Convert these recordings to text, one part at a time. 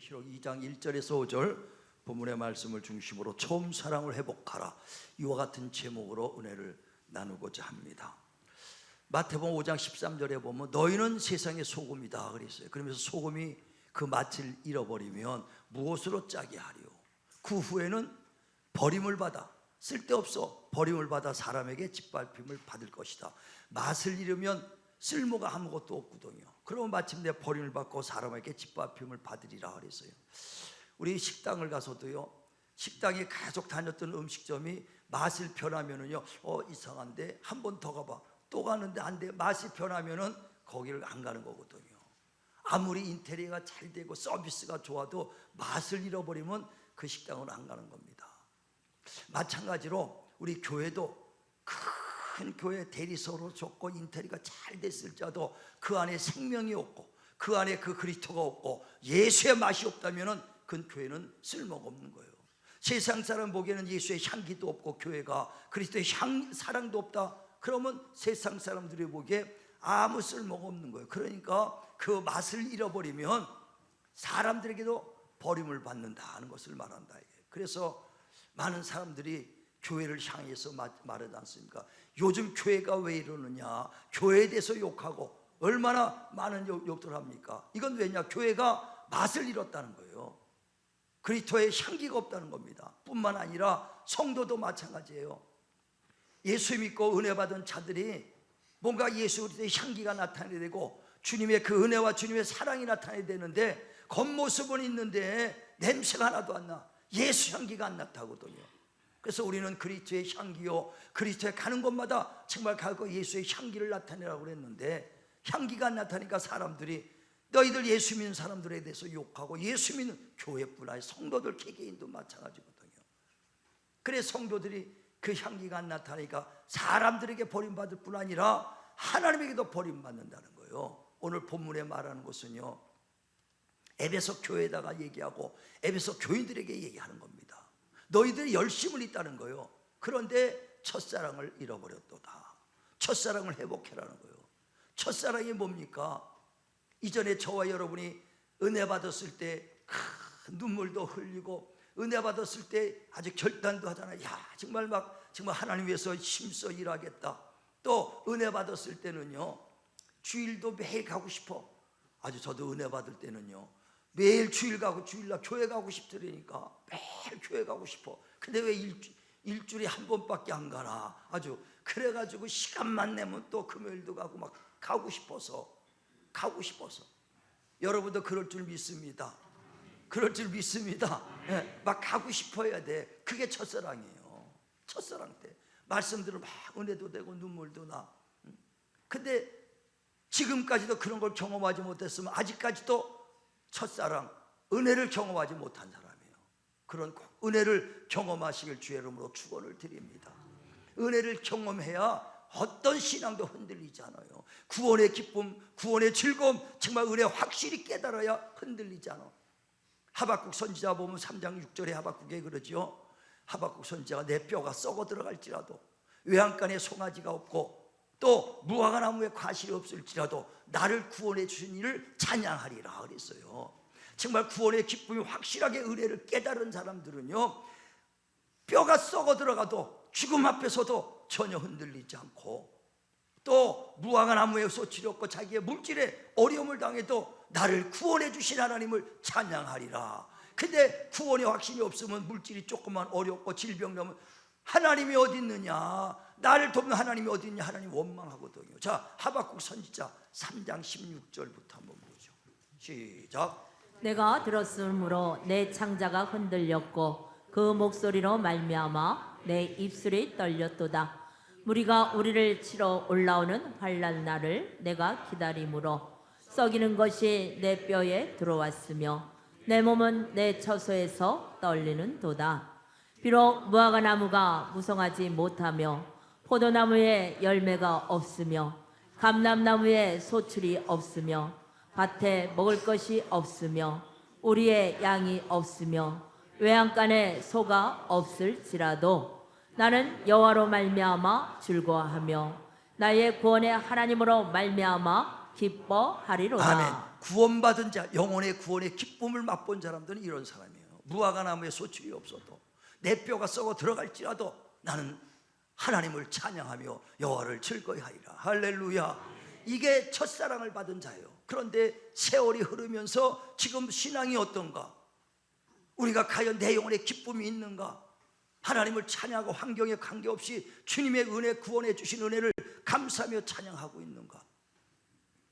계시록 2장 1절에서 5절 본문의 말씀을 중심으로 처음 사랑을 회복하라, 이와 같은 제목으로 은혜를 나누고자 합니다. 마태복음 5장 13절에 보면 너희는 세상의 소금이다 그랬어요. 그러면서 소금이 그 맛을 잃어버리면 무엇으로 짜게 하리요? 그 후에는 버림을 받아, 쓸데없어 버림을 받아 사람에게 짓밟힘을 받을 것이다. 맛을 잃으면 쓸모가 아무것도 없거든요. 그러면 마침내 버림을 받고 사람에게 짓밟힘을 받으리라 그랬어요. 우리 식당을 가서도요, 식당에 계속 다녔던 음식점이 맛을 변하면은요, 이상한데 한 번 더 가봐. 또 가는데 안 돼. 맛이 변하면은 거기를 안 가는 거거든요. 아무리 인테리어가 잘 되고 서비스가 좋아도 맛을 잃어버리면 그 식당은 안 가는 겁니다. 마찬가지로 우리 교회도 큰 교회 대리석으로 좋고 인테리어가 잘 됐을지라도 그 안에 생명이 없고 그 안에 그 그리스도가 없고 예수의 맛이 없다면은 그 교회는 쓸모가 없는 거예요. 세상 사람 보기에는 예수의 향기도 없고 교회가 그리스도의 사랑도 없다. 그러면 세상 사람들이 보기에 아무 쓸모가 없는 거예요. 그러니까 그 맛을 잃어버리면 사람들에게도 버림을 받는다는 것을 말한다. 그래서 많은 사람들이 교회를 향해서 말하지 않습니까? 요즘 교회가 왜 이러느냐, 교회에 대해서 욕하고 얼마나 많은 욕들을 합니까? 이건 왜냐? 교회가 맛을 잃었다는 거예요. 그리스도의 향기가 없다는 겁니다. 뿐만 아니라 성도도 마찬가지예요. 예수 믿고 은혜 받은 자들이 뭔가 예수 그리스도의 향기가 나타나야 되고 주님의 그 은혜와 주님의 사랑이 나타나야 되는데 겉모습은 있는데 냄새가 하나도 안 나. 예수 향기가 안 나타거든요. 그래서 우리는 그리스도의 향기요, 그리스도에 가는 곳마다 정말 가고 예수의 향기를 나타내라고 그랬는데 향기가 안 나타나니까 사람들이 너희들 예수 믿는 사람들에 대해서 욕하고 예수 믿는 교회뿐 아니라 성도들 개개인도 마찬가지거든요. 그래서 성도들이 그 향기가 안 나타나니까 사람들에게 버림받을 뿐 아니라 하나님에게도 버림받는다는 거예요. 오늘 본문에 말하는 것은요, 에베소 교회에다가 얘기하고 에베소 교인들에게 얘기하는 겁니다. 너희들이 열심을 있다는 거예요. 그런데 첫사랑을 잃어버렸도다. 첫사랑을 회복해라는 거예요. 첫사랑이 뭡니까? 이전에 저와 여러분이 은혜 받았을 때 눈물도 흘리고 은혜 받았을 때 아주 결단도 하잖아요. 야, 정말 하나님 위해서 힘써 일하겠다. 또 은혜 받았을 때는요, 주일도 매일 가고 싶어. 아주 저도 은혜 받을 때는요, 매일 주일 가고 주일날 교회 가고 싶더라니까 매일 교회 가고 싶어. 근데 왜 일주일에 한 번밖에 안 가나. 아주 그래가지고 시간만 내면 또 금요일도 가고 막 가고 싶어서 여러분도 그럴 줄 믿습니다. 그럴 줄 믿습니다. 네, 막 가고 싶어야 돼. 그게 첫사랑이에요. 첫사랑 때 말씀 들으면 막 은혜도 되고 눈물도 나. 근데 지금까지도 그런 걸 경험하지 못했으면 아직까지도 첫사랑, 은혜를 경험하지 못한 사람이에요. 그런 은혜를 경험하시길 주의 이름으로 축원을 드립니다. 은혜를 경험해야 어떤 신앙도 흔들리지 않아요. 구원의 기쁨, 구원의 즐거움, 정말 은혜 확실히 깨달아야 흔들리지 않아. 하박국 선지자 보면 3장 6절에 하박국에 그러죠. 하박국 선지자가 내 뼈가 썩어 들어갈지라도 외양간에 송아지가 없고 또 무화과 나무에 과실이 없을지라도 나를 구원해 주신 이를 찬양하리라 그랬어요. 정말 구원의 기쁨이 확실하게 은혜를 깨달은 사람들은요, 뼈가 썩어 들어가도 죽음 앞에서도 전혀 흔들리지 않고 또 무화과 나무에 소출이 없고 자기의 물질에 어려움을 당해도 나를 구원해 주신 하나님을 찬양하리라. 근데 구원의 확신이 없으면 물질이 조금만 어렵고 질병 나면 하나님이 어디 있느냐, 나를 돕는 하나님이 어디 있냐, 하나님 원망하거든요. 자, 하박국 선지자 3장 16절부터 한번 보죠. 시작. 내가 들었으므로 내 창자가 흔들렸고 그 목소리로 말미암아 내 입술이 떨렸도다. 무리가 우리를 치러 올라오는 환난 날을 내가 기다림으로 썩이는 것이 내 뼈에 들어왔으며 내 몸은 내 처소에서 떨리는 도다. 비록 무화과 나무가 무성하지 못하며 포도나무에 열매가 없으며 감람나무에 소출이 없으며 밭에 먹을 것이 없으며 우리의 양이 없으며 외양간에 소가 없을지라도 나는 여호와로 말미암아 즐거워하며 나의 구원의 하나님으로 말미암아 기뻐하리로다. 아멘. 구원받은 자, 영혼의 구원의 기쁨을 맛본 사람들은 이런 사람이에요. 무화과 나무에 소출이 없어도 내 뼈가 썩어 들어갈지라도 나는 하나님을 찬양하며 여호와를 즐거이 하리라. 할렐루야. 이게 첫사랑을 받은 자예요. 그런데 세월이 흐르면서 지금 신앙이 어떤가? 우리가 과연 내 영혼에 기쁨이 있는가? 하나님을 찬양하고 환경에 관계없이 주님의 은혜, 구원해 주신 은혜를 감사하며 찬양하고 있는가?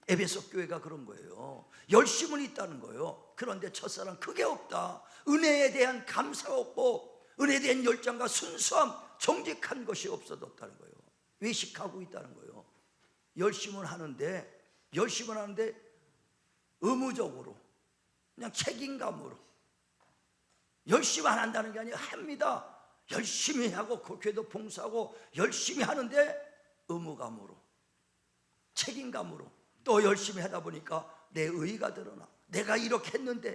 에베소 교회가 그런 거예요. 열심은 있다는 거예요. 그런데 첫사랑 그게 없다. 은혜에 대한 감사가 없고 은혜에 대한 열정과 순수함, 정직한 것이 없어졌다는 거예요. 외식하고 있다는 거예요. 열심은 하는데 의무적으로, 그냥 책임감으로. 열심히 안 한다는 게 아니라 합니다. 열심히 하고 교회도 봉사하고 열심히 하는데 의무감으로, 책임감으로 또 열심히 하다 보니까 내 의의가 드러나. 내가 이렇게 했는데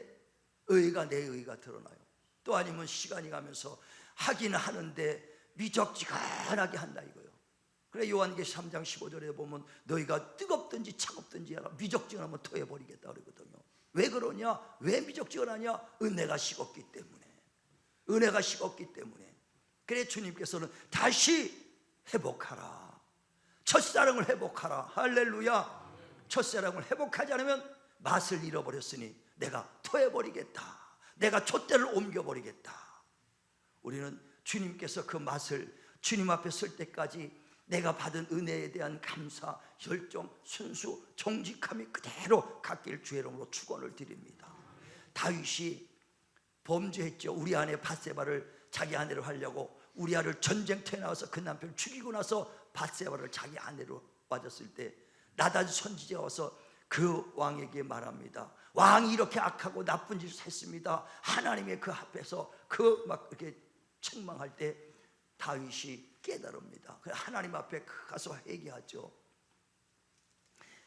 내 의의가 드러나요. 또 아니면 시간이 가면서 하긴 하는데 미적지근하게 한다 이거예요. 그래 요한계시 3장 15절에 보면 너희가 뜨겁든지 차갑든지 하라. 미적지근하면 토해버리겠다 그러거든요. 왜 그러냐? 왜 미적지근하냐? 은혜가 식었기 때문에. 은혜가 식었기 때문에. 그래 주님께서는 다시 회복하라. 첫사랑을 회복하라. 할렐루야. 첫사랑을 회복하지 않으면 맛을 잃어버렸으니 내가 토해버리겠다. 내가 촛대를 옮겨버리겠다. 우리는 주님께서 그 맛을 주님 앞에 설 때까지 내가 받은 은혜에 대한 감사, 열정, 순수, 정직함이 그대로 갖길 주의 이름으로 축원을 드립니다. 다윗이 범죄했죠. 우리 아내 밧세바를 자기 아내로 하려고 우리아를 전쟁터에 나와서 그 남편을 죽이고 나서 밧세바를 자기 아내로 맞았을 때 나단 선지자가 와서 그 왕에게 말합니다. 왕이 이렇게 악하고 나쁜 짓을 했습니다. 하나님의 그 앞에서 그 막 이렇게 책망할 때 다윗이 깨달습니다. 하나님 앞에 가서 회개하죠.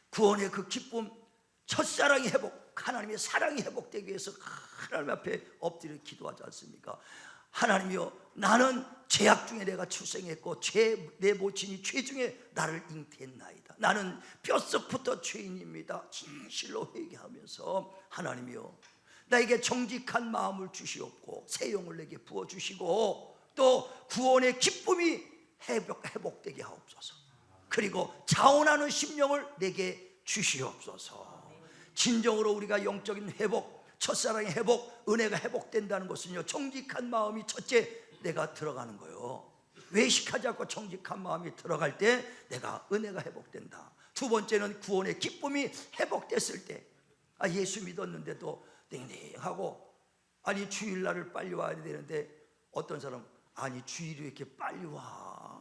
구원의 그 기쁨, 첫사랑이 회복, 하나님의 사랑이 회복되기 위해서 하나님 앞에 엎드려 기도하지 않습니까? 하나님이여, 나는 죄악 중에 내가 출생했고 내 모친이 죄 중에 나를 잉태했나이다. 나는 뼛속부터 죄인입니다. 진실로 회개하면서 하나님이여, 나에게 정직한 마음을 주시옵고 새 영을 내게 부어주시고 또 구원의 기쁨이 회복되게 하옵소서. 그리고 자원하는 심령을 내게 주시옵소서. 진정으로 우리가 영적인 회복, 첫사랑의 회복, 은혜가 회복된다는 것은요, 정직한 마음이 첫째 내가 들어가는 거예요. 외식하지 않고 정직한 마음이 들어갈 때 내가 은혜가 회복된다. 두 번째는 구원의 기쁨이 회복됐을 때, 예수 믿었는데도 땡땡하고, 아니 주일날을 빨리 와야 되는데 어떤 사람 아니 주일이 왜 이렇게 빨리 와?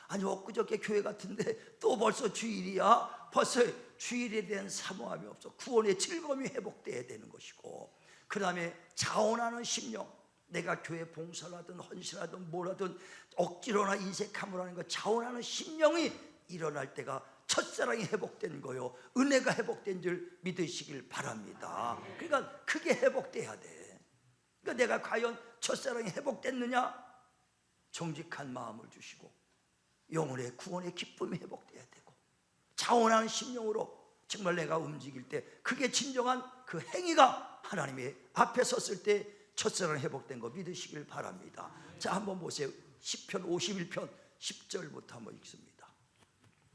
아니 엊그저께 교회 같은데 또 벌써 주일이야? 벌써 주일에 대한 사모함이 없어. 구원의 즐거움이 회복돼야 되는 것이고, 그 다음에 자원하는 심령, 내가 교회 봉사를 하든 헌신하든 뭘 하든 억지로나 인색함으로 하는 거, 자원하는 심령이 일어날 때가 첫사랑이 회복된 거요, 은혜가 회복된 줄 믿으시길 바랍니다. 그러니까 그게 회복돼야 돼. 그러니까 내가 과연 첫사랑이 회복됐느냐? 정직한 마음을 주시고 영혼의 구원의 기쁨이 회복돼야 되고 자원하는 심령으로 정말 내가 움직일 때 그게 진정한 그 행위가 하나님의 앞에 섰을 때 첫사랑 회복된 거 믿으시길 바랍니다. 자, 한번 보세요. 시편 51편 10절부터 한번 읽습니다.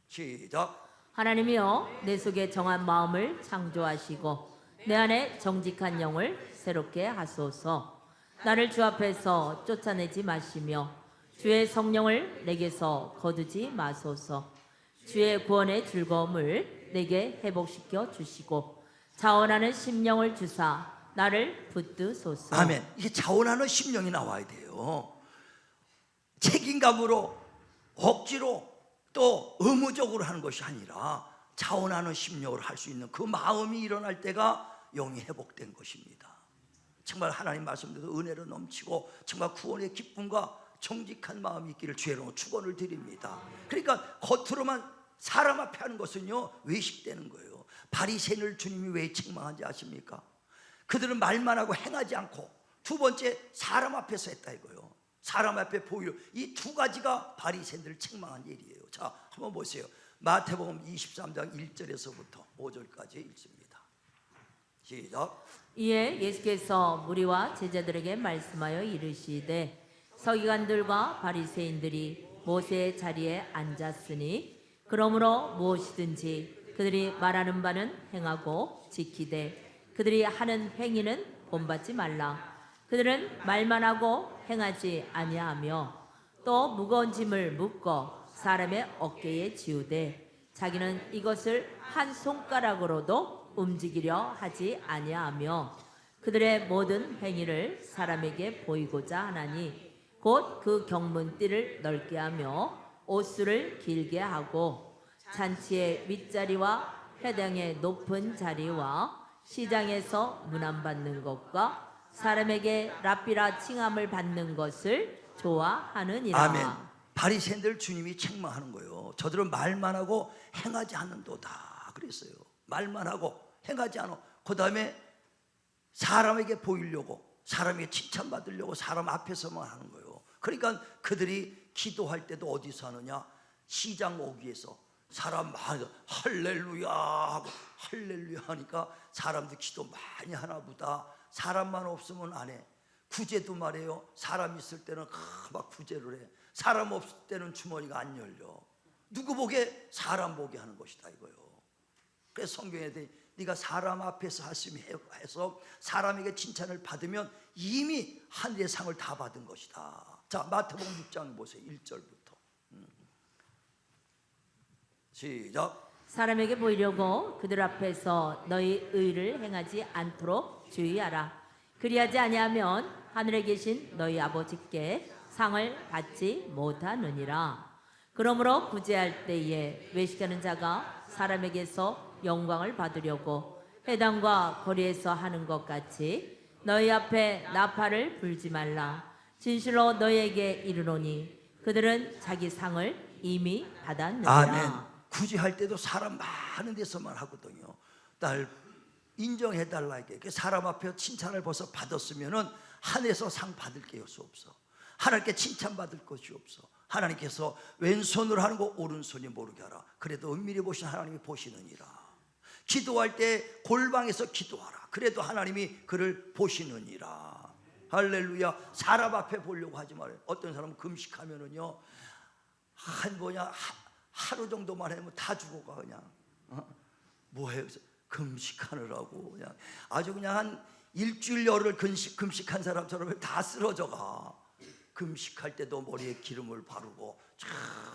시작. 하나님이여, 내 속에 정한 마음을 창조하시고 내 안에 정직한 영을 새롭게 하소서. 나를 주 앞에서 쫓아내지 마시며 주의 성령을 내게서 거두지 마소서. 주의 구원의 즐거움을 내게 회복시켜 주시고 자원하는 심령을 주사 나를 붙드소서. 아멘. 이게 자원하는 심령이 나와야 돼요. 책임감으로 억지로 또 의무적으로 하는 것이 아니라 자원하는 심령으로 할 수 있는 그 마음이 일어날 때가 영이 회복된 것입니다. 정말 하나님 말씀대로 은혜로 넘치고 정말 구원의 기쁨과 정직한 마음이 있기를 주의로 축원을 드립니다. 그러니까 겉으로만 사람 앞에 하는 것은요, 외식되는 거예요. 바리새인을 주님이 왜 책망한지 아십니까? 그들은 말만 하고 행하지 않고, 두 번째 사람 앞에서 했다 이거예요. 사람 앞에 보이려, 이 두 가지가 바리새인들을 책망한 일이에요. 자, 한번 보세요. 마태복음 23장 1절에서부터 5절까지 읽습니다. 시작. 이에 예수께서 무리와 제자들에게 말씀하여 이르시되 서기관들과 바리새인들이 모세의 자리에 앉았으니 그러므로 무엇이든지 그들이 말하는 바는 행하고 지키되 그들이 하는 행위는 본받지 말라. 그들은 말만 하고 행하지 아니하며 또 무거운 짐을 묶어 사람의 어깨에 지우되 자기는 이것을 한 손가락으로도 움직이려 하지 아니하며 그들의 모든 행위를 사람에게 보이고자 하나니 곧 그 경문띠를 넓게 하며 옷수를 길게 하고 잔치의 윗자리와 회당의 높은 자리와 시장에서 문안받는 것과 사람에게 랍비라 칭함을 받는 것을 좋아하느니라. 아멘. 바리새인들 주님이 책망하는 거예요. 저들은 말만 하고 행하지 않는도다 그랬어요. 말만 하고 행하지 않아. 그 다음에 사람에게 보이려고, 사람에게 칭찬받으려고 사람 앞에서만 하는 거예요. 그러니까 그들이 기도할 때도 어디서 하느냐? 시장 오기에서 사람 많이 할렐루야 하고 할렐루야 하니까 사람들 기도 많이 하나 보다. 사람만 없으면 안 해. 구제도 말해요. 사람 있을 때는 막 구제를 해. 사람 없을 때는 주머니가 안 열려. 누구 보게? 사람 보게 하는 것이다 이거요. 그래서 성경에 네가 사람 앞에서 하심이 해서 사람에게 칭찬을 받으면 이미 하늘의 상을 다 받은 것이다. 자, 마태복음 6장 보세요. 1절부터 시작. 사람에게 보이려고 그들 앞에서 너희 의를 행하지 않도록 주의하라. 그리하지 아니하면 하늘에 계신 너희 아버지께 상을 받지 못하느니라. 그러므로 구제할 때에 외식하는 자가 사람에게서 영광을 받으려고 회당과 거리에서 하는 것 같이 너희 앞에 나팔을 불지 말라. 진실로 너희에게 이르노니 그들은 자기 상을 이미 받았느니라. 아멘. 구제할 때도 사람 많은 데서만 하거든요. 날 인정해달라 이게. 사람 앞에 칭찬을 벌써 받았으면은 하늘에서 상 받을 게 없어. 하나님께 칭찬받을 것이 없어. 하나님께서 왼손으로 하는 거 오른손이 모르게 하라. 그래도 은밀히 보신 하나님이 보시느니라. 기도할 때 골방에서 기도하라. 그래도 하나님이 그를 보시느니라. 할렐루야. 사람 앞에 보려고 하지 말아요. 어떤 사람은 금식하면은요 하루 정도만 하면 다 죽어가 그냥. 뭐해요? 금식하느라고 그냥 아주 그냥 한 일주일 열흘 금식한 사람처럼 다 쓰러져가. 금식할 때도 머리에 기름을 바르고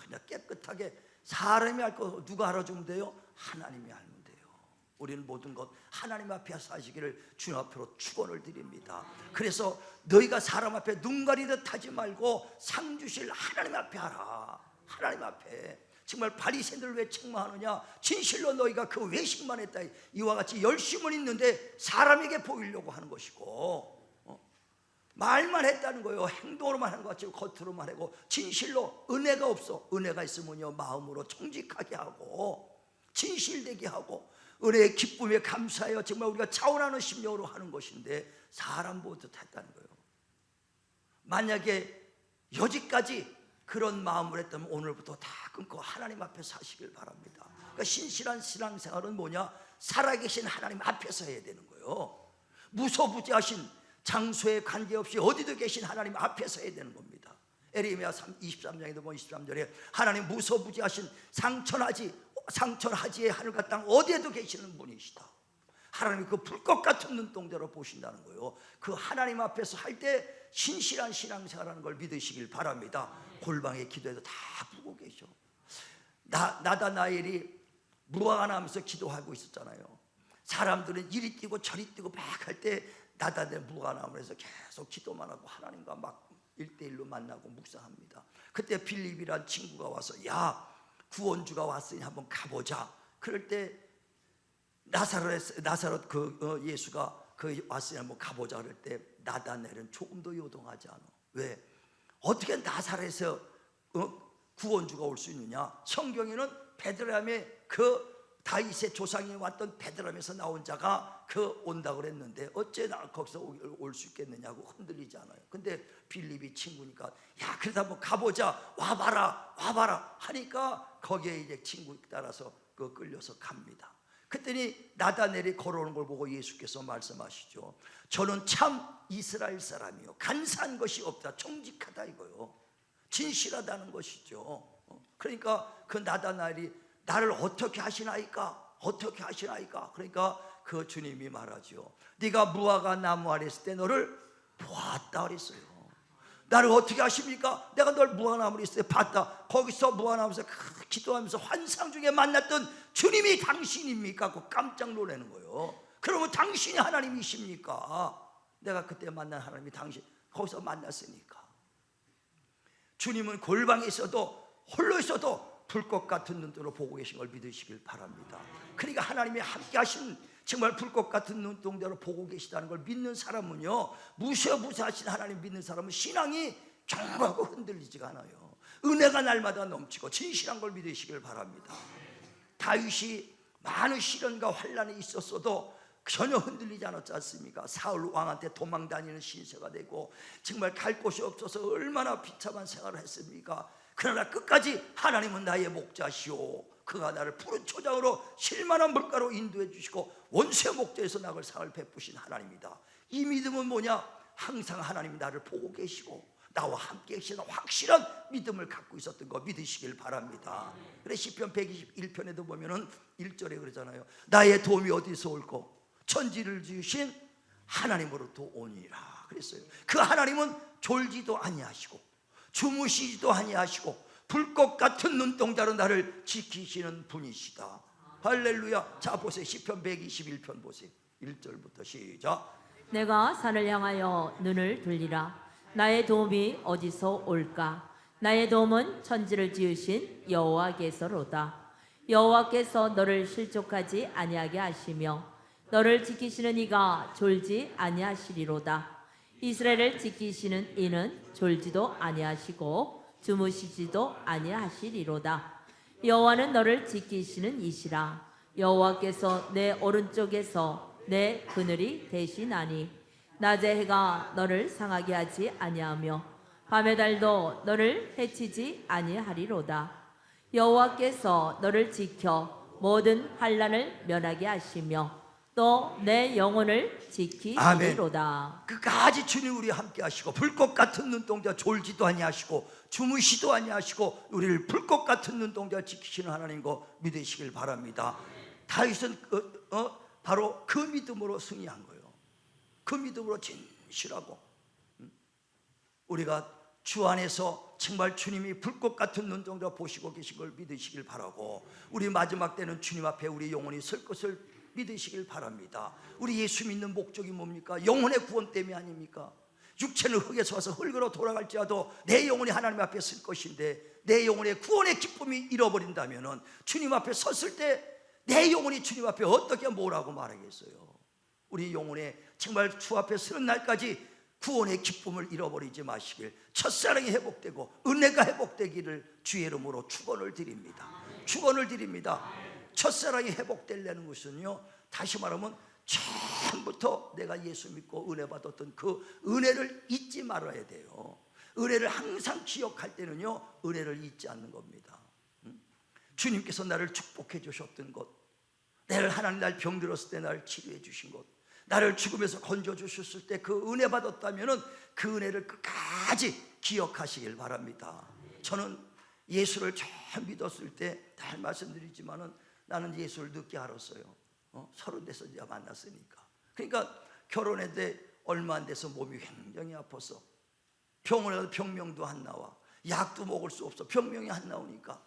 그냥 깨끗하게. 사람이 할 거 누가 알아주면 돼요? 하나님이 알면 돼요. 우리는 모든 것 하나님 앞에서 하시기를 주님 앞으로 축원을 드립니다. 그래서 너희가 사람 앞에 눈 가리듯 하지 말고 상 주실 하나님 앞에 하라. 하나님 앞에. 정말 바리새인들을 왜 책망하느냐? 진실로 너희가 그 외식만 했다. 이와 같이 열심은 있는데 사람에게 보이려고 하는 것이고 말만 했다는 거예요. 행동으로만 하는 것 같지 겉으로만 하고 진실로 은혜가 없어. 은혜가 있으면요 마음으로 정직하게 하고 진실되게 하고 은혜의 기쁨에 감사하여 정말 우리가 차원하는 심령으로 하는 것인데 사람 보듯 했다는 거예요. 만약에 여지까지 그런 마음을 했다면 오늘부터 다 끊고 하나님 앞에서 하시길 바랍니다. 그러니까 신실한 신앙생활은 뭐냐? 살아계신 하나님 앞에서 해야 되는 거예요. 무소부지하신 장소에 관계없이 어디도 계신 하나님 앞에서 해야 되는 겁니다. 에레미야 23장에도 보면 23절에 하나님 무소부지하신 상천하지의 하늘과 땅 어디에도 계시는 분이시다. 하나님이 그 불꽃 같은 눈동자로 보신다는 거예요. 그 하나님 앞에서 할 때 신실한 신앙생활하는 걸 믿으시길 바랍니다. 골방에 기도해도 다 보고 계셔. 나다나엘이 무화과 나무에서 기도하고 있었잖아요. 사람들은 이리 뛰고 저리 뛰고 막 할 때 나다나엘 무화과 나무에서 계속 기도만 하고 하나님과 막 1대1로 만나고 묵상합니다. 그때 빌립이란 친구가 와서 야 구원주가 왔으니 한번 가보자. 그럴 때 나사렛 예수가 왔으니 한번 가보자 그럴 때 나다나엘은 조금도 요동하지 않아. 왜? 어떻게 나사렛에서 구원주가 올 수 있느냐? 성경에는 베들레헴의 그 다윗의 조상이 왔던 베들레헴에서 나온 자가 온다고 그랬는데 어째 거기서 올 수 있겠느냐고 흔들리지 않아요. 근데 빌립이 친구니까 야 그래도 한번 가보자, 와봐라 하니까 거기에 이제 친구 따라서 끌려서 갑니다. 그랬더니 나다넬이 걸어오는 걸 보고 예수께서 말씀하시죠. 저는 참 이스라엘 사람이요 간사한 것이 없다, 정직하다 이거요, 진실하다는 것이죠. 그러니까 그 나다넬이 나를 어떻게 하시나이까? 그러니까 그 주님이 말하죠. 네가 무화과 나무 아래 있을 때 너를 보았다 그랬어요. 나를 어떻게 하십니까? 내가 널 무화과나무에 있을 때 봤다. 거기서 무화과나무에서 기도하면서 환상 중에 만났던 주님이 당신입니까? 그 깜짝 놀라는 거예요. 그러면 당신이 하나님이십니까? 내가 그때 만난 하나님이 당신 거기서 만났으니까. 주님은 골방에 있어도 홀로 있어도 불꽃 같은 눈으로 보고 계신 걸 믿으시길 바랍니다. 그러니까 하나님이 함께 하신 정말 불꽃 같은 눈동자로 보고 계시다는 걸 믿는 사람은요, 무시하신 하나님 믿는 사람은 신앙이 경하고 흔들리지가 않아요. 은혜가 날마다 넘치고 진실한 걸 믿으시길 바랍니다. 다윗이 많은 시련과 환난이 있었어도 전혀 흔들리지 않았지 않습니까? 사울 왕한테 도망 다니는 신세가 되고 정말 갈 곳이 없어서 얼마나 비참한 생활을 했습니까? 그러나 끝까지 하나님은 나의 목자시오, 그가 나를 푸른 초장으로 실만한 물가로 인도해 주시고 원수의 목자에서 나를 상을 베푸신 하나님이다. 이 믿음은 뭐냐? 항상 하나님이 나를 보고 계시고 나와 함께 계시는 확실한 믿음을 갖고 있었던 거 믿으시길 바랍니다. 그래서 시편 121편에도 보면은 1절에 그러잖아요. 나의 도움이 어디서 올꼬? 천지를 지으신 하나님으로부터 오니라 그랬어요. 그 하나님은 졸지도 아니하시고 주무시지도 아니하시고 불꽃 같은 눈동자로 나를 지키시는 분이시다. 할렐루야. 자 보세요. 시편 121편 보세요. 1절부터 시작. 내가 산을 향하여 눈을 돌리라. 나의 도움이 어디서 올까? 나의 도움은 천지를 지으신 여호와께서로다. 여호와께서 너를 실족하지 아니하게 하시며 너를 지키시는 이가 졸지 아니하시리로다. 이스라엘을 지키시는 이는 졸지도 아니하시고 주무시지도 아니하시리로다. 여호와는 너를 지키시는 이시라. 여호와께서 내 오른쪽에서 내 그늘이 되시나니 낮의 해가 너를 상하게 하지 아니하며 밤의 달도 너를 해치지 아니하리로다. 여호와께서 너를 지켜 모든 환난을 면하게 하시며 또 내 영혼을 지키시리로다. 끝까지 주님 우리 함께 하시고 불꽃 같은 눈동자 졸지도 아니하시고 주무시도 아니하시고 우리를 불꽃 같은 눈동자 지키시는 하나님 거 믿으시길 바랍니다. 다윗은 바로 그 믿음으로 승리한 거예요. 그 믿음으로 진실하고 우리가 주 안에서 정말 주님이 불꽃 같은 눈동자 보시고 계신 걸 믿으시길 바라고 우리 마지막 때는 주님 앞에 우리 영혼이 설 것을 믿으시길 바랍니다. 우리 예수 믿는 목적이 뭡니까? 영혼의 구원 때문이 아닙니까? 육체는 흙에서 와서 흙으로 돌아갈지라도 내 영혼이 하나님 앞에 쓸 것인데 내 영혼의 구원의 기쁨이 잃어버린다면 주님 앞에 섰을 때 내 영혼이 주님 앞에 어떻게 뭐라고 말하겠어요? 우리 영혼에 정말 주 앞에 서는 날까지 구원의 기쁨을 잃어버리지 마시길, 첫사랑이 회복되고 은혜가 회복되기를 주의 이름으로 축원을 드립니다. 축원을 드립니다. 첫사랑이 회복되려는 것은요, 다시 말하면 처음부터 내가 예수 믿고 은혜 받았던 그 은혜를 잊지 말아야 돼요. 은혜를 항상 기억할 때는요, 은혜를 잊지 않는 겁니다. 주님께서 나를 축복해 주셨던 것, 나를 하나님 날 병들었을 때 나를 치료해 주신 것, 나를 죽음에서 건져 주셨을 때 그 은혜 받았다면 그 은혜를 끝까지 기억하시길 바랍니다. 저는 예수를 처음 믿었을 때 다 말씀드리지만은 나는 예수를 늦게 알았어요. 30대에서 이제 만났으니까. 그러니까 결혼했는데 얼마 안 돼서 몸이 굉장히 아팠어. 병원에 가서 병명도 안 나와. 약도 먹을 수 없어. 병명이 안 나오니까.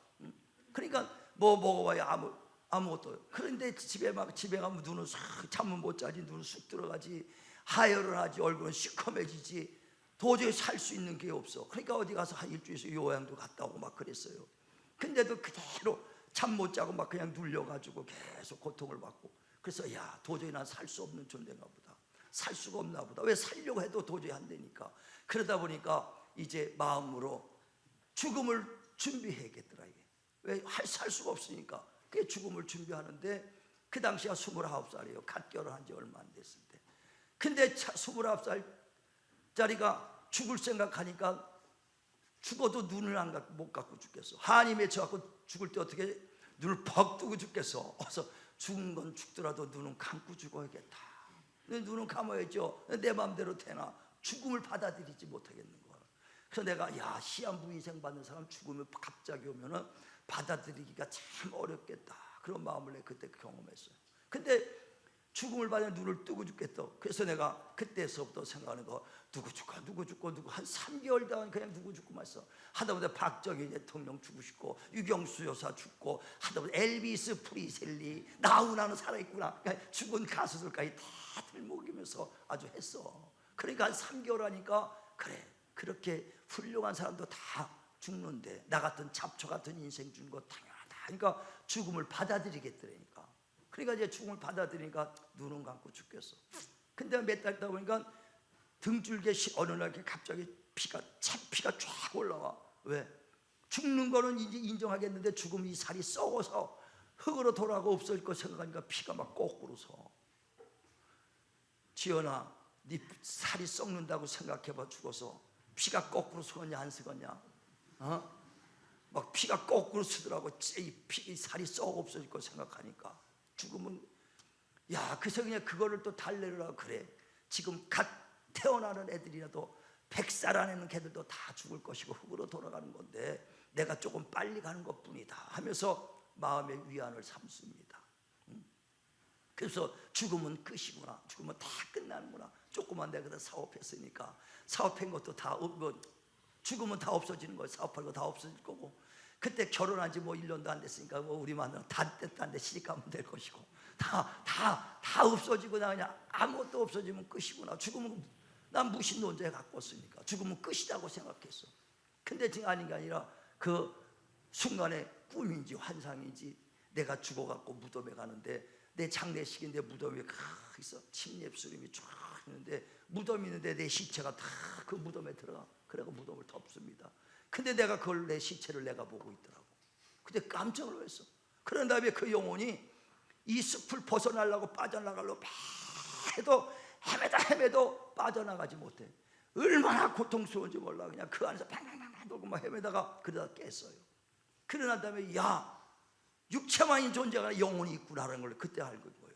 그러니까 뭐 먹어봐야 아무것도. 그런데 집에 가면 눈은 싹 잠은 못 자지, 눈은 쑥 들어가지, 하혈을 하지, 얼굴은 시커매지지, 도저히 살 수 있는 게 없어. 그러니까 어디 가서 한 일주일에서 요양도 갔다 오고 막 그랬어요. 근데도 그대로 잠 못 자고 막 그냥 눌려가지고 계속 고통을 받고. 그래서 야, 도저히 난 살 수 없는 존재인가 보다. 살 수가 없나 보다. 왜 살려고 해도 도저히 안 되니까. 그러다 보니까 이제 마음으로 죽음을 준비해야겠더라. 이게 왜 살 수가 없으니까. 그 죽음을 준비하는데 그 당시가 29살이에요. 갓 결혼한 지 얼마 안 됐을 때. 근데 29살짜리가 죽을 생각하니까 죽어도 눈을 못 감고 죽겠어. 한이 맺혀갖고 죽을 때 어떻게 눈을 퍽 뜨고 죽겠어. 그래서 죽은 건 죽더라도 눈은 감고 죽어야겠다. 눈은 감아야죠. 내 마음대로 되나 죽음을 받아들이지 못하겠는 거야. 그래서 내가 시한부 인생 받는 사람 죽음이 갑자기 오면은 받아들이기가 참 어렵겠다. 그런 마음을 내가 그때 경험했어요. 근데 죽음을 받아 눈을 뜨고 죽겠다. 그래서 내가 그때서부터 생각하는 거, 누구 죽고 한 3개월 동안 그냥 누구 죽고만 있어. 하다보다 박정희 대통령 죽으시고 유경수 여사 죽고 하다보다 엘비스 프리셀리, 나훈아는 살아있구나. 그러니까 죽은 가수들까지 다 들먹이면서 아주 했어. 그러니까 한 3개월 하니까 그래, 그렇게 훌륭한 사람도 다 죽는데 나 같은 잡초 같은 인생 준 거 당연하다. 그러니까 죽음을 받아들이겠더라니까. 그러니까 이제 죽음을 받아들이니까 눈은 감고 죽겠어. 근데 몇 달 있다 보니까 등줄기에 어느 날 갑자기 피가 쫙 올라와. 왜? 죽는 거는 이제 인정하겠는데 죽음 이 살이 썩어서 흙으로 돌아가고 없어질 거 생각하니까 피가 막 거꾸로 서. 지연아, 네 살이 썩는다고 생각해봐. 죽어서 피가 거꾸로 서겠냐 안 서겠냐? 막 피가 거꾸로 쓰더라고. 이 살이 썩어 없어질 거 생각하니까 죽으면 그래서 그냥 그거를 또 달래려고 그래. 지금 갓 태어나는 애들이라도 100살 안에는 걔들도 다 죽을 것이고 흙으로 돌아가는 건데 내가 조금 빨리 가는 것뿐이다 하면서 마음의 위안을 삼습니다. 그래서 죽음은 끝이구나. 죽음은 다 끝나는구나. 조그만 내가 사업했으니까 사업한 것도 다 죽으면 다 없어지는 거예요. 사업할 거 다 없어질 거고 그때 결혼한 지 1년도 안 됐으니까 우리 마누라 다 됐다는데 시집가면 될 것이고 다 없어지고 그냥 아무것도 없어지면 끝이구나. 죽으면 난 무신론자에 가꿨으니까 죽으면 끝이라고 생각했어. 근데 지금 아닌 게 아니라 그 순간에 꿈인지 환상인지 내가 죽어갖고 무덤에 가는데 내 장례식인데 무덤에 있어. 침례수림이 쫙 있는데 무덤이 있는데 내 시체가 다 그 무덤에 들어가. 그래서 무덤을 덮습니다. 근데 내가 그걸 내 시체를 내가 보고 있더라고. 근데 깜짝 놀랐어. 그런 다음에 그 영혼이 이 숲을 벗어나려고 빠져나가려고 헤매도 빠져나가지 못해. 얼마나 고통스러운지 몰라. 그냥 그 안에서 팡팡팡 돌고 막 헤매다가 그러다 깼어요. 그러난 다음에 육체만이 존재가 아니라 영혼이 있구나라는 걸 그때 알게 된 거예요.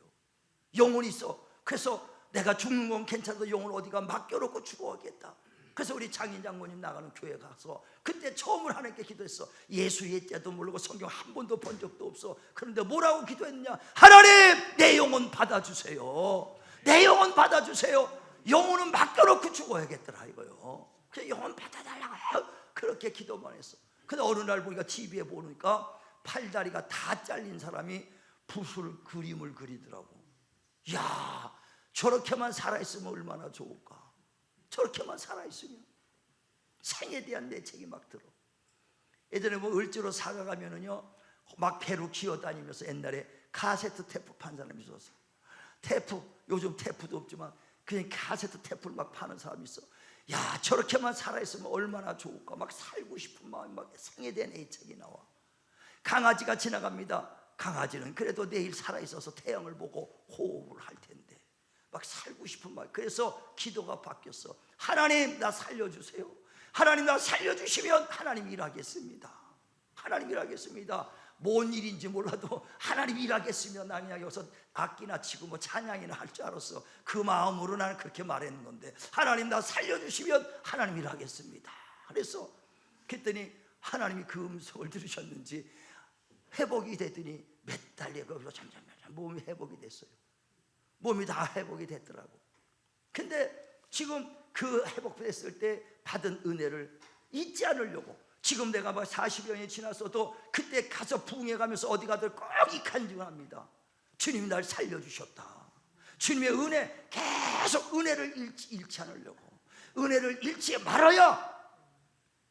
영혼이 있어. 그래서 내가 죽는 건 괜찮아도 영혼 어디가 맡겨놓고 죽어야겠다. 그래서 우리 장인 장모님 나가는 교회 가서 그때 처음으로 하나님께 기도했어. 예수 예자도 모르고 성경 한 번도 본 적도 없어. 그런데 뭐라고 기도했느냐? 하나님, 내 영혼 받아주세요. 내 영혼 받아주세요. 영혼은 맡겨놓고 죽어야겠더라 이거요. 그래서 영혼 받아달라고 그렇게 기도만 했어. 근데 어느 날 보니까 TV에 보니까 팔다리가 다 잘린 사람이 붓을 그림을 그리더라고. 저렇게만 살아있으면 얼마나 좋을까. 저렇게만 살아있으면 생에 대한 내책이 막 들어. 예전에 을지로 사가 가면은요 막 배로 기어다니면서 옛날에 카세트 테이프 판 사람이 있었어. 요즘 테이프도 없지만 그냥 카세트 테이프를 막 파는 사람이 있어. 저렇게만 살아있으면 얼마나 좋을까. 막 살고 싶은 마음이 막 생에 대한 애착이 나와. 강아지가 지나갑니다. 강아지는 그래도 내일 살아있어서 태양을 보고 호흡을 할 텐데 막 살고 싶은 마음. 그래서 기도가 바뀌었어. 하나님, 나 살려주세요. 하나님, 나 살려주시면 하나님 일하겠습니다. 하나님 일하겠습니다. 뭔 일인지 몰라도 하나님 일하겠으면 나 그냥 여기서 악기나 치고 찬양이나 할 줄 알았어. 그 마음으로 나는 그렇게 말했는 건데 하나님, 나 살려주시면 하나님 일하겠습니다. 그랬더니 하나님이 그 음성을 들으셨는지 회복이 되더니 몇 달 내가 점점 몸이 회복이 됐어요. 몸이 다 회복이 됐더라고. 근데 지금 그 회복됐을 때 받은 은혜를 잊지 않으려고 지금 내가 40여 년이 지났어도 그때 가서 부흥해 가면서 어디 가든 꼭 이 간증합니다. 주님이 날 살려주셨다. 주님의 은혜, 계속 은혜를 잃지 않으려고, 은혜를 잃지 말아야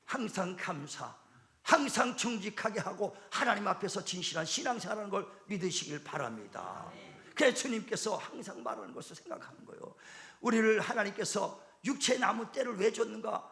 항상 감사, 항상 정직하게 하고 하나님 앞에서 진실한 신앙생활하는 걸 믿으시길 바랍니다. 그래서 주님께서 항상 말하는 것을 생각하는 거예요. 우리를 하나님께서 육체의 남은 때를 왜 줬는가?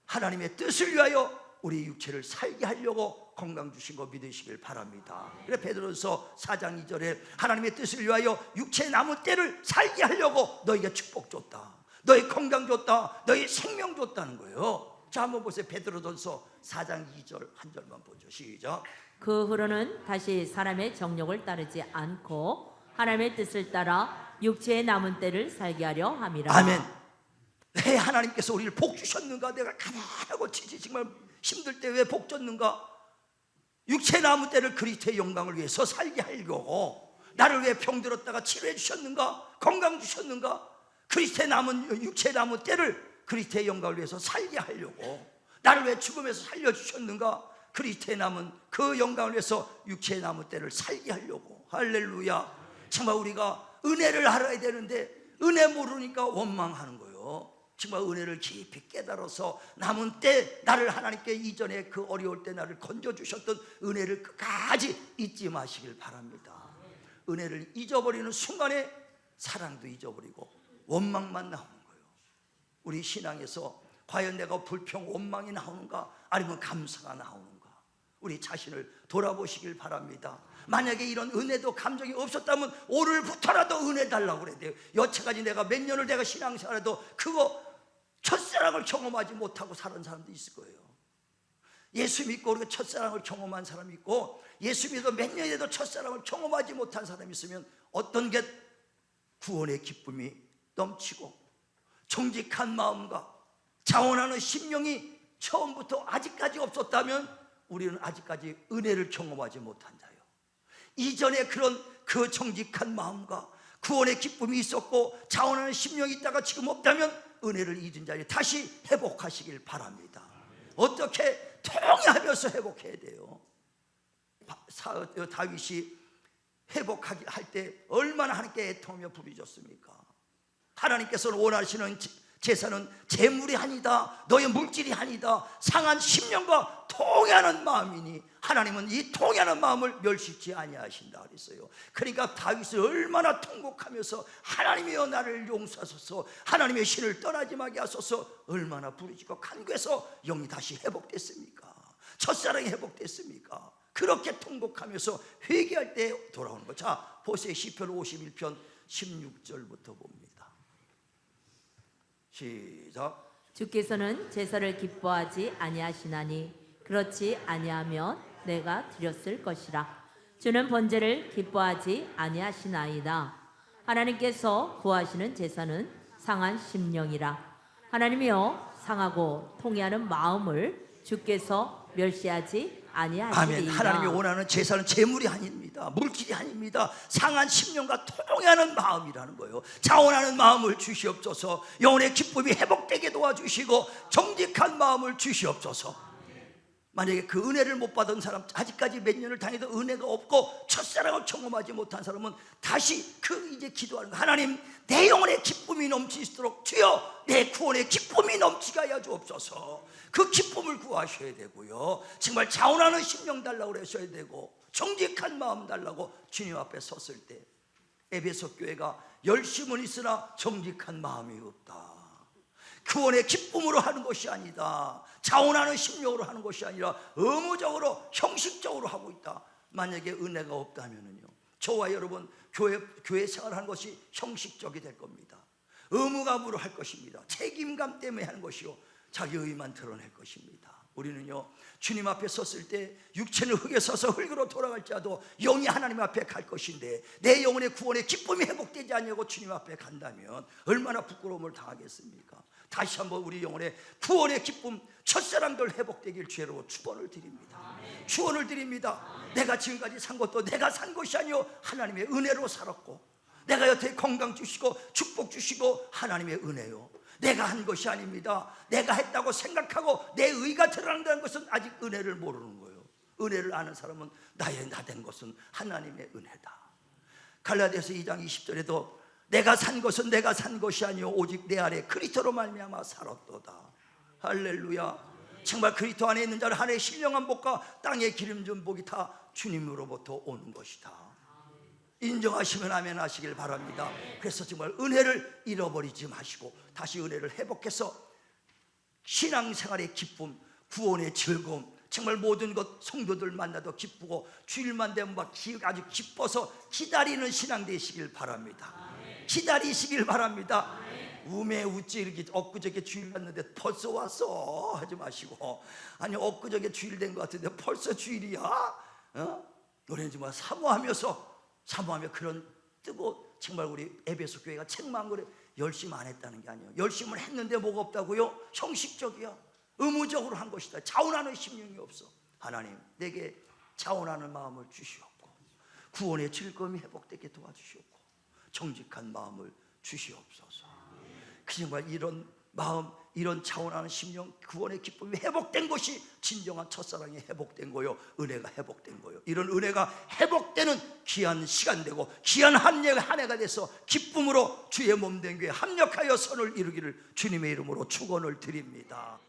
하나님의 뜻을 위하여 우리 육체를 살게 하려고 건강 주신 거 믿으시길 바랍니다. 그래 베드로서 4장 2절에 하나님의 뜻을 위하여 육체의 남은 때를 살게 하려고 너에게 축복 줬다, 너의 건강 줬다, 너의 생명 줬다는 거예요. 자, 한번 보세요. 베드로전서 4장 2절 한 절만 보죠. 시작. 그 후로는 다시 사람의 정욕을 따르지 않고 하나님의 뜻을 따라 육체의 남은 때를 살게 하려 함이라. 아멘. 왜 하나님께서 우리를 복 주셨는가? 내가 가난하고 정말 힘들 때 왜 복 줬는가? 육체의 남은 때를 그리스도의 영광을 위해서 살게 하려고. 나를 왜 병들었다가 치료해 주셨는가? 건강 주셨는가? 그리스도의 남은 육체의 남은 때를 그리스도의 영광을 위해서 살게 하려고. 나를 왜 죽음에서 살려주셨는가? 그리스도의 남은 그 영광을 위해서 육체의 남은 때를 살게 하려고. 할렐루야. 정말 우리가 은혜를 알아야 되는데 은혜 모르니까 원망하는 거예요. 정말 은혜를 깊이 깨달아서 남은 때 나를 하나님께 이전에 그 어려울 때 나를 건져주셨던 은혜를 끝까지 잊지 마시길 바랍니다. 은혜를 잊어버리는 순간에 사랑도 잊어버리고 원망만 나오는 거예요. 우리 신앙에서 과연 내가 불평, 원망이 나오는가 아니면 감사가 나오는가, 우리 자신을 돌아보시길 바랍니다. 만약에 이런 은혜도 감정이 없었다면 오늘부터라도 은혜 달라고 그래야 돼요. 여태까지 내가 몇 년을 내가 신앙생활해도 그거 첫사랑을 경험하지 못하고 사는 사람도 있을 거예요. 예수 믿고 우리가 첫사랑을 경험한 사람이 있고, 예수 믿어 몇 년에도 첫사랑을 경험하지 못한 사람이 있으면 어떤 게 구원의 기쁨이 넘치고 정직한 마음과 자원하는 심령이 처음부터 아직까지 없었다면 우리는 아직까지 은혜를 경험하지 못한 자예요. 이전에 그런 그 정직한 마음과 구원의 기쁨이 있었고 자원하는 심령이 있다가 지금 없다면 은혜를 잊은 자를 다시 회복하시길 바랍니다. 어떻게 통회하면서 회복해야 돼요. 다윗이 회복할 때 얼마나 하나님께 애통하며 부르짖었습니까? 하나님께서는 원하시는 제사는 재물이 아니다, 너의 물질이 아니다, 상한 심령과 통회하는 마음이니 하나님은 이 통회하는 마음을 멸시치 아니하신다 그랬어요. 그러니까 다윗이 얼마나 통곡하면서 하나님이여 나를 용서하소서, 하나님의 신을 떠나지 마게 하소서 얼마나 부르짖고 간구해서 영이 다시 회복됐습니까? 첫사랑이 회복됐습니까? 그렇게 통곡하면서 회개할 때 돌아오는 거. 자, 보세요. 시편 51편 16절부터 봅니다. 시작. 주께서는 제사를 기뻐하지 아니하시나니 그렇지 아니하면 내가 드렸을 것이라. 주는 번제를 기뻐하지 아니하시나이다. 하나님께서 구하시는 제사는 상한 심령이라. 하나님이여 상하고 통회하는 마음을 주께서 멸시하지 아니하시리이다. 아멘. 하나님이 원하는 제사는 재물이 아닙니다, 물질이 아닙니다. 상한 심령과 통회하는 마음이라는 거예요. 자원하는 마음을 주시옵소서. 영혼의 기쁨이 회복되게 도와주시고 정직한 마음을 주시옵소서. 만약에 그 은혜를 못 받은 사람, 아직까지 몇 년을 다녀도 은혜가 없고 첫사랑을 경험하지 못한 사람은 다시 이제 기도하는 거예요. 하나님, 내 영혼의 기쁨이 넘치도록 주여 내 구원의 기쁨이 넘치게 하여 주옵소서. 그 기쁨을 구하셔야 되고요. 정말 자원하는 심령 달라고 그러셔야 되고 정직한 마음 달라고 주님 앞에 섰을 때 에베소 교회가 열심은 있으나 정직한 마음이 없다. 구원의 기쁨으로 하는 것이 아니다, 자원하는 심령으로 하는 것이 아니라 의무적으로 형식적으로 하고 있다. 만약에 은혜가 없다면요, 저와 여러분 교회 생활하는 것이 형식적이 될 겁니다. 의무감으로 할 것입니다. 책임감 때문에 하는 것이요, 자기 의만 드러낼 것입니다. 우리는요, 주님 앞에 섰을 때 육체는 흙에 서서 흙으로 돌아갈지라도 영이 하나님 앞에 갈 것인데 내 영혼의 구원의 기쁨이 회복되지 않냐고 주님 앞에 간다면 얼마나 부끄러움을 당하겠습니까? 다시 한번 우리 영혼의 구원의 기쁨, 첫사랑들 회복되길 주로 축원을 드립니다. 축원을 드립니다. 내가 지금까지 산 것도 내가 산 것이 아니요 하나님의 은혜로 살았고, 내가 여태 건강 주시고 축복 주시고 하나님의 은혜요, 내가 한 것이 아닙니다. 내가 했다고 생각하고 내 의가 드러난다는 것은 아직 은혜를 모르는 거예요. 은혜를 아는 사람은 나의 나 된 것은 하나님의 은혜다. 갈라디아서 2장 20절에도 내가 산 것은 내가 산 것이 아니요 오직 내 안에 그리스도로 말미암아 살았도다. 할렐루야. 정말 그리스도 안에 있는 자는 하늘의 신령한 복과 땅의 기름진 복이 다 주님으로부터 오는 것이다. 인정하시면 아멘 하시길 바랍니다. 그래서 정말 은혜를 잃어버리지 마시고 다시 은혜를 회복해서 신앙생활의 기쁨, 구원의 즐거움, 정말 모든 것 성도들 만나도 기쁘고 주일만 되면 막 아주 기뻐서 기다리는 신앙 되시길 바랍니다. 기다리시길 바랍니다. 우매 우찌 이렇게 엊그저께 주일 갔는데 벌써 왔어 하지 마시고, 아니 엊그저께 주일 된 것 같은데 벌써 주일이야? 노래 좀 사모하며 그런 뜨고, 정말 우리 에베소 교회가 책망 그래 열심 안 했다는 게 아니에요. 열심을 했는데 뭐가 없다고요? 형식적이야. 의무적으로 한 것이다. 자원하는 심령이 없어. 하나님, 내게 자원하는 마음을 주시옵고 구원의 즐거움이 회복되게 도와주시옵고 정직한 마음을 주시옵소서. 정말 이런 마음, 이런 자원하는 심령, 구원의 기쁨이 회복된 것이 진정한 첫사랑이 회복된 거요, 은혜가 회복된 거요. 이런 은혜가 회복되는 귀한 시간 되고 귀한 한 해가 돼서 기쁨으로 주의 몸 된 교회에 합력하여 선을 이루기를 주님의 이름으로 축원을 드립니다.